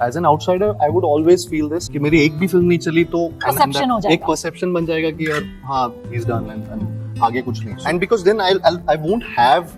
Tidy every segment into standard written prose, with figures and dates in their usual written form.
As an outsider I would always feel this कि मेरी एक भी फिल्म नहीं चली तो परसेप्शन हो जाएगा, एक परसेप्शन बन जाएगा कि यार हाँ ही इज डन एंड आगे कुछ नहीं. And because then I won't have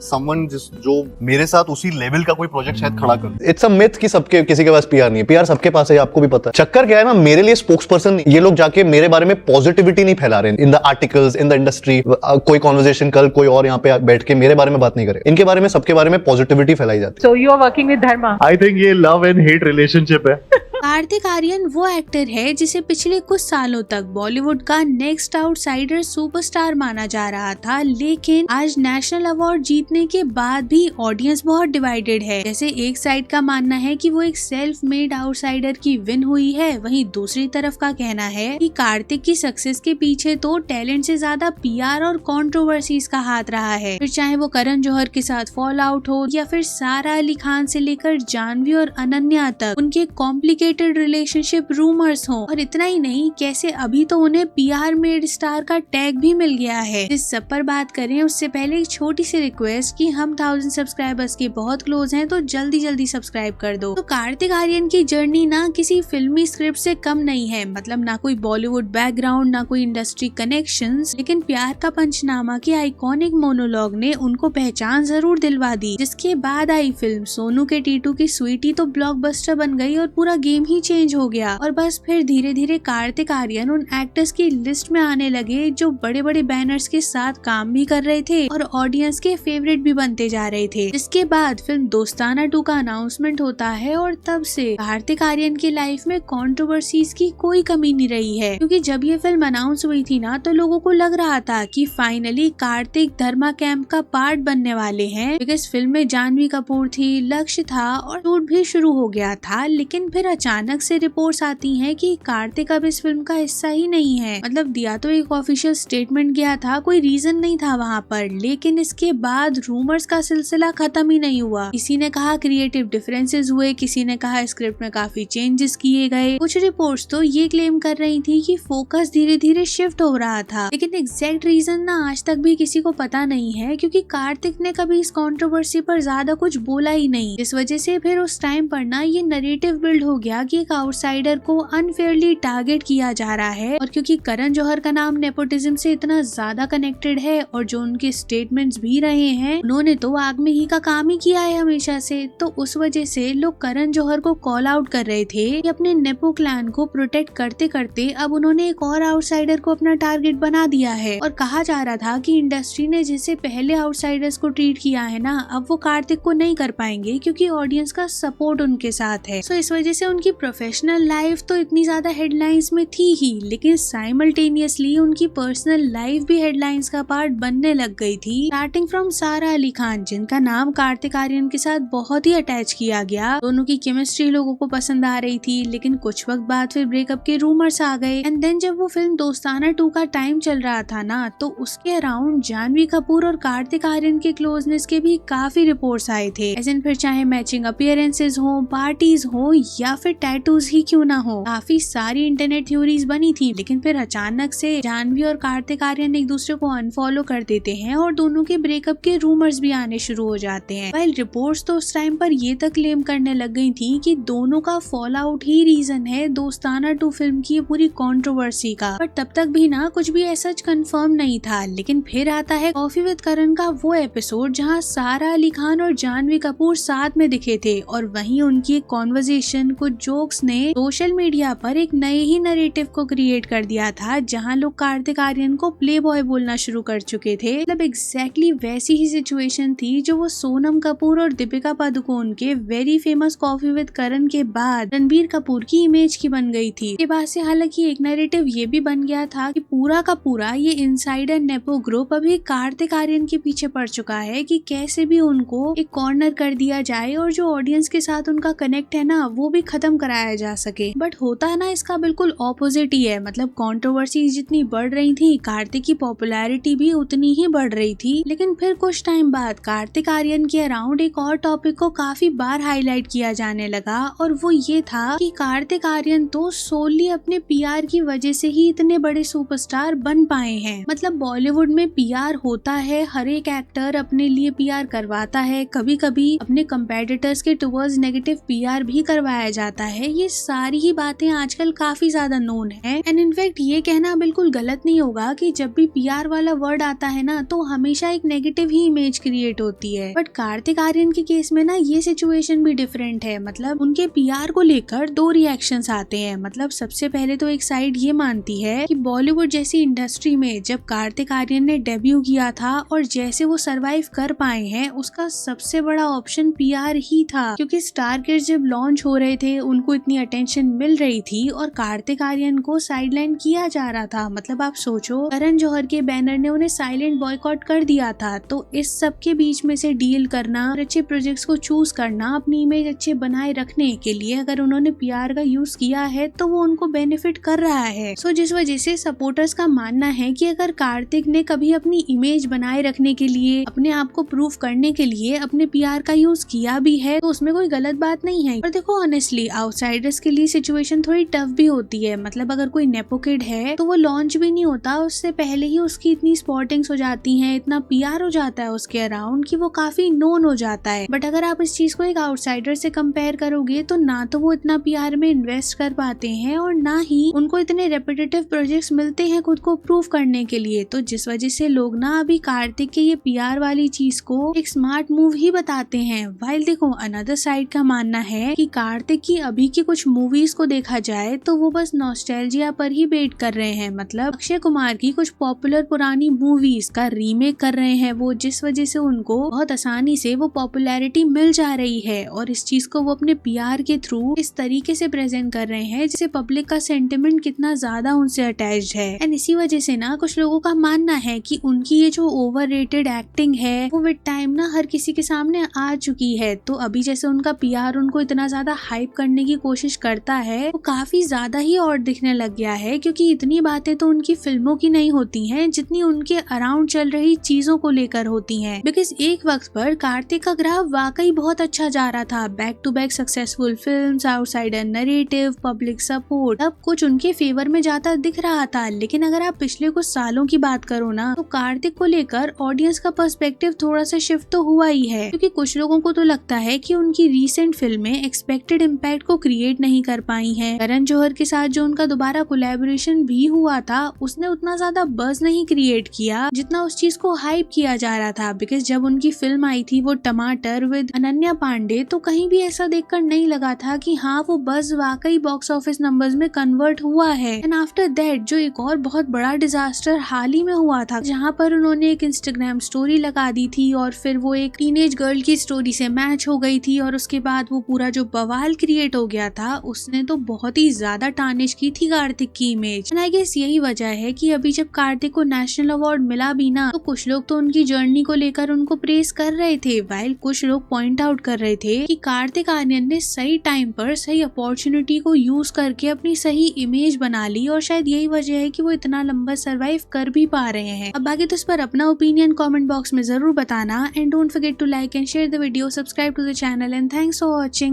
someone जो मेरे साथ उसी लेवल का कोई प्रोजेक्ट शायद खड़ा कर दे. इट्स अ मिथ कि सबके किसी के पास पीआर नहीं है. पीआर सबके पास है, आपको भी पता है. चक्कर क्या है ना, मेरे लिए स्पोक्स पर्सन ये लोग जाके मेरे बारे में पॉजिटिविटी नहीं फैला रहे in the articles in the industry. कोई कॉन्वर्सेशन कल कोई और यहाँ पे बैठ के मेरे बारे में बात नहीं करे. इनके बारे में सबके बारे में पॉजिटिविटी फैलाई जाती है. So you are working with Dharma. I think ये लव एंड हेट रिलेशनशिप है. कार्तिक आर्यन वो एक्टर है जिसे पिछले कुछ सालों तक बॉलीवुड का नेक्स्ट आउटसाइडर सुपरस्टार माना जा रहा था, लेकिन आज नेशनल अवार्ड जीतने के बाद भी ऑडियंस बहुत डिवाइडेड है. जैसे एक साइड का मानना है कि वो एक सेल्फ मेड आउटसाइडर की विन हुई है, वहीं दूसरी तरफ का कहना है कि कार्तिक की सक्सेस के पीछे तो टैलेंट से ज्यादा पीआर और कंट्रोवर्सीज का हाथ रहा है. फिर चाहे वो करण जौहर के साथ फॉल आउट हो या फिर सारा अली खान से लेकर जानवी और अनन्या तक उनके कॉम्प्लिकेटेड रिलेशनशिप रूमर्स हो. और इतना ही नहीं, कैसे अभी तो उन्हें पीआर मेड स्टार का टैग भी मिल गया है. इस सब पर बात करें उससे पहले एक छोटी सी रिक्वेस्ट कि हम 1000 सब्सक्राइबर्स के बहुत क्लोज हैं, तो जल्दी सब्सक्राइब कर दो. तो कार्तिक आर्यन की जर्नी ना किसी फिल्मी स्क्रिप्ट से कम नहीं है. मतलब ना कोई बॉलीवुड बैकग्राउंड, ना कोई इंडस्ट्री कनेक्शंस, लेकिन प्यार का पंचनामा की आइकॉनिक मोनोलॉग ने उनको पहचान जरूर दिलवा दी. जिसके बाद आई फिल्म सोनू के टीटू की स्वीटी तो ब्लॉकबस्टर बन गई और पूरा गेम ही चेंज हो गया. और बस फिर धीरे धीरे कार्तिक आर्यन उन एक्टर्स की लिस्ट में आने लगे जो बड़े बड़े बैनर्स के साथ काम भी कर रहे थे और ऑडियंस के फेवरेट भी बनते जा रहे थे. इसके बाद फिल्म दोस्ताना 2 का अनाउंसमेंट होता है और तब से कार्तिक आर्यन की लाइफ में कंट्रोवर्सीज की कोई कमी नहीं रही है. क्योंकि जब ये फिल्म अनाउंस हुई थी ना, तो लोगों को लग रहा था कि फाइनली कार्तिक धर्मा कैंप का पार्ट बनने वाले हैं. बिकॉज फिल्म में जानवी कपूर थी, लक्ष्य था और शूट भी शुरू हो गया था. लेकिन फिर अचानक से रिपोर्ट्स आती हैं कि कार्तिक अब इस फिल्म का हिस्सा ही नहीं है. मतलब दिया तो एक ऑफिशियल स्टेटमेंट गया था, कोई रीजन नहीं था वहाँ पर, लेकिन इसके बाद रूमर्स का सिलसिला खत्म ही नहीं हुआ. किसी ने कहा क्रिएटिव डिफरेंसेस हुए, किसी ने कहा स्क्रिप्ट में काफी चेंजेस किए गए. कुछ रिपोर्ट्स तो ये क्लेम कर रही थी कि फोकस धीरे धीरे शिफ्ट हो रहा था. लेकिन एग्जैक्ट रीजन ना आज तक भी किसी को पता नहीं है, क्योंकि कार्तिक ने कभी इस कंट्रोवर्सी पर ज्यादा कुछ बोला ही नहीं. इस वजह से फिर उस टाइम पर ना ये नरेटिव बिल्ड हो गया कि एक आउटसाइडर को अनफेयरली टारगेट किया जा रहा है. और क्योंकि करण जौहर का नाम नेपोटिज्म से इतना ज्यादा कनेक्टेड है और जो उनके स्टेटमेंट्स भी रहे हैं, उन्होंने तो आग में ही का काम ही किया है हमेशा से, तो उस वजह से लोग करण जौहर को कॉल आउट कर रहे थे कि अपने नेपो क्लैन को प्रोटेक्ट करते करते अब उन्होंने एक और आउटसाइडर को अपना टारगेट बना दिया है. और कहा जा रहा था कि इंडस्ट्री ने जिसे पहले आउटसाइडर्स को ट्रीट किया है ना, अब वो कार्तिक को नहीं कर पाएंगे क्योंकि ऑडियंस का सपोर्ट उनके साथ है. सो इस वजह से उनकी प्रोफेशनल लाइफ तो इतनी ज्यादा हेडलाइंस में थी ही, लेकिन साइमल्टेनियसली उनकी पर्सनल लाइफ भी हेडलाइंस का पार्ट बनने लग गई थी. स्टार्टिंग फ्रॉम सारा अली खान, जिनका नाम कार्तिक आर्यन के साथ बहुत ही अटैच किया गया. दोनों की केमिस्ट्री लोगों को पसंद आ रही थी, लेकिन कुछ वक्त बाद फिर ब्रेकअप के रूमर्स आ गए. एंड देन जब वो फिल्म दोस्ताना 2 का टाइम चल रहा था ना, तो उसके अराउंड जानवी कपूर और कार्तिक आर्यन के क्लोजनेस के भी काफी रिपोर्ट्स आए थे. ऐसे फिर चाहे मैचिंग अपीयरेंसेस हो, पार्टीज हो या फिर टैटूज ही क्यों ना हो, काफी सारी इंटरनेट थ्योरीज बनी थी. लेकिन फिर अचानक से जानवी और कार्तिक आर्यन एक दूसरे को अनफॉलो कर देते हैं और दोनों के ब्रेकअप के रूमर्स भी आने शुरू हो जाते हैं. वाइल रिपोर्ट्स तो उस टाइम पर ये तक क्लेम करने लग गई थी कि दोनों का फॉल आउट ही रीजन है दोस्ताना 2 फिल्म की पूरी कंट्रोवर्सी का. पर तब तक भी ना कुछ भी ऐसा कंफर्म नहीं था. लेकिन फिर आता है कॉफी विद करण का वो एपिसोड जहाँ सारा अली खान और जानवी कपूर साथ में दिखे थे और वहीं उनकी एक कॉन्वर्सेशन, कुछ जोक्स ने सोशल मीडिया पर एक नए ही नैरेटिव को क्रिएट कर दिया था, जहां लोग कार्तिक आर्यन को प्ले बॉय बोलना शुरू कर चुके थे. मतलब एग्जैक्टली वैसी ही सिचुएशन थी जो वो सोनम कपूर और दीपिका पादुकोण के वेरी फेमस कॉफी विद करण के बाद रणबीर कपूर की इमेज की बन गई थी. इसके बाद से हालांकि एक नैरेटिव ये भी बन गया था कि पूरा का पूरा ये इनसाइडर नेपो ग्रुप अभी कार्तिक आर्यन के पीछे पड़ चुका है कि कैसे भी उनको एक कॉर्नर कर दिया जाए और जो ऑडियंस के साथ उनका कनेक्ट है ना, वो भी खत्म खत्म कराया जा सके। बट होता ना इसका बिल्कुल ऑपोजिट ही है। मतलब कंट्रोवर्सी जितनी बढ़ रही थी, कार्तिक की पॉपुलैरिटी भी उतनी ही बढ़ रही थी। लेकिन फिर कुछ टाइम बाद कार्तिक आर्यन के अराउंड एक और टॉपिक को काफी बार हाईलाइट किया जाने लगा, और वो ये था कि कार्तिक आर्यन तो सोली अपने पीआर की वजह से ही इतने बड़े सुपरस्टार बन पाए हैं। मतलब बॉलीवुड में पीआर होता है, हर एक एक्टर अपने लिए पीआर करवाता है, कभी कभी अपने कंपेटिटर्स के टुवर्ड्स नेगेटिव पीआर भी करवाया जाता है। ये सारी ही बातें आजकल काफी ज्यादा नोन है। एंड इनफैक्ट ये कहना बिल्कुल गलत नहीं होगा कि जब भी पीआर वाला वर्ड आता है ना, तो हमेशा एक नेगेटिव ही इमेज क्रिएट होती है। बट कार्तिक आर्यन के केस में ना ये सिचुएशन भी डिफरेंट है। मतलब उनके पीआर को लेकर दो रिएक्शंस आते हैं। मतलब सबसे पहले तो एक साइड ये मानती है कि बॉलीवुड जैसी इंडस्ट्री में जब कार्तिक आर्यन ने डेब्यू किया था और जैसे वो सरवाइव कर पाए हैं, उसका सबसे बड़ा ऑप्शन पीआर ही था। क्योंकि स्टार किड्स जब लॉन्च हो रहे थे, उनको इतनी अटेंशन मिल रही थी और कार्तिक आर्यन को साइडलाइन किया जा रहा था। मतलब आप सोचो, करण जौहर के बैनर ने उन्हें साइलेंट बॉयकॉट कर दिया था। तो इस सब के बीच में से डील करना और अच्छे प्रोजेक्ट्स को चूज करना, अपनी इमेज अच्छे बनाए रखने के लिए अगर उन्होंने पीआर का यूज किया है तो वो उनको बेनिफिट कर रहा है। सो जिस वजह से सपोर्टर्स का मानना है कि अगर कार्तिक ने कभी अपनी इमेज बनाए रखने के लिए, अपने आप को प्रूव करने के लिए अपने पीआर का यूज किया भी है, तो उसमें कोई गलत बात नहीं है। और देखो ऑनेस्टली आउटसाइडर्स के लिए सिचुएशन थोड़ी टफ भी होती है। मतलब अगर कोई नेपो किड है तो वो लॉन्च भी नहीं होता, उससे पहले ही उसकी इतनी स्पॉटिंग्स हो जाती हैं, इतना पीआर हो जाता है उसके अराउंड कि वो काफी नोन हो जाता है। बट अगर आप इस चीज को एक आउटसाइडर से कंपेयर करोगे तो ना तो वो इतना पीआर में इन्वेस्ट कर पाते हैं और ना ही उनको इतने रेपिटेटिव प्रोजेक्ट्स मिलते हैं खुद को प्रूव करने के लिए। तो जिस वजह से लोग ना अभी कार्तिक के ये पीआर वाली चीज को एक स्मार्ट मूव ही बताते हैं। वाइल देखो अनदर साइड का मानना है कि कार्तिक की अभी की कुछ मूवीज को देखा जाए तो वो बस नॉस्टैल्जिया पर ही वेट कर रहे हैं। मतलब अक्षय कुमार की कुछ पॉपुलर पुरानी मूवीज का रीमेक कर रहे हैं वो, जिस वजह से उनको बहुत आसानी से वो पॉपुलैरिटी मिल जा रही है और इस चीज को वो अपने पीआर के थ्रू इस तरीके से प्रेजेंट कर रहे हैं जिससे पब्लिक का सेंटिमेंट कितना ज्यादा उनसे अटैच्ड है। एंड इसी वजह से ना कुछ लोगों का मानना है कि उनकी ये जो ओवररेटेड एक्टिंग है वो विद टाइम ना हर किसी के सामने आ चुकी है। तो अभी जैसे उनका पीआर उनको इतना ज्यादा हाइप करने की कोशिश करता है, वो काफी ज्यादा ही और दिखने लग गया है। क्योंकि इतनी बातें तो उनकी फिल्मों की नहीं होती हैं जितनी उनके अराउंड चल रही चीजों को लेकर होती हैं। बिकॉज एक वक्त पर कार्तिक का ग्राफ वाकई बहुत अच्छा जा रहा था। Back to back successful films, outsider narrative, public support, सब कुछ उनके फेवर में जाता दिख रहा था। लेकिन अगर आप पिछले कुछ सालों की बात करो ना, तो कार्तिक को लेकर ऑडियंस का पर्सपेक्टिव थोड़ा सा शिफ्ट तो हुआ ही है। क्योंकि कुछ लोगों को तो लगता है कि उनकी रीसेंट फिल्में एक्सपेक्टेड इम्पैक्ट को क्रिएट नहीं कर पाई हैं। करण जौहर के साथ जो उनका दोबारा कोलैबोरेशन भी हुआ था, उसने उतना ज्यादा बज़ नहीं क्रिएट किया जितना उस चीज को हाइप किया जा रहा था। बिकॉज जब उनकी फिल्म आई थी वो टमाटर विद अनन्या पांडे, तो कहीं भी ऐसा देखकर नहीं लगा था कि हाँ वो बज़ वाकई बॉक्स ऑफिस नंबर्स में कन्वर्ट हुआ है। एंड आफ्टर दैट जो एक और बहुत बड़ा डिजास्टर हाल ही में हुआ था, जहाँ पर उन्होंने एक इंस्टाग्राम स्टोरी लगा दी थी और फिर वो एक टीनेज गर्ल की स्टोरी से मैच हो गई थी और उसके बाद वो पूरा जो बवाल क्रिएट हो गया था, उसने तो बहुत ही ज्यादा टार्निश की थी कार्तिक की इमेज। एंड आई गेस यही वजह है कि अभी जब कार्तिक को नेशनल अवार्ड मिला भी ना, तो कुछ लोग तो उनकी जर्नी को लेकर उनको प्रेस कर रहे थे, वाइल कुछ लोग पॉइंट आउट कर रहे थे कि कार्तिक आर्यन ने सही टाइम पर सही अपॉर्चुनिटी को यूज करके अपनी सही इमेज बना ली और शायद यही वजह है कि वो इतना लंबा सरवाइव कर भी पा रहे हैं। अब बाकी तो इस पर अपना ओपिनियन कमेंट बॉक्स में जरूर बताना and don't forget to like and share the video, subscribe to the channel and thanks for watching.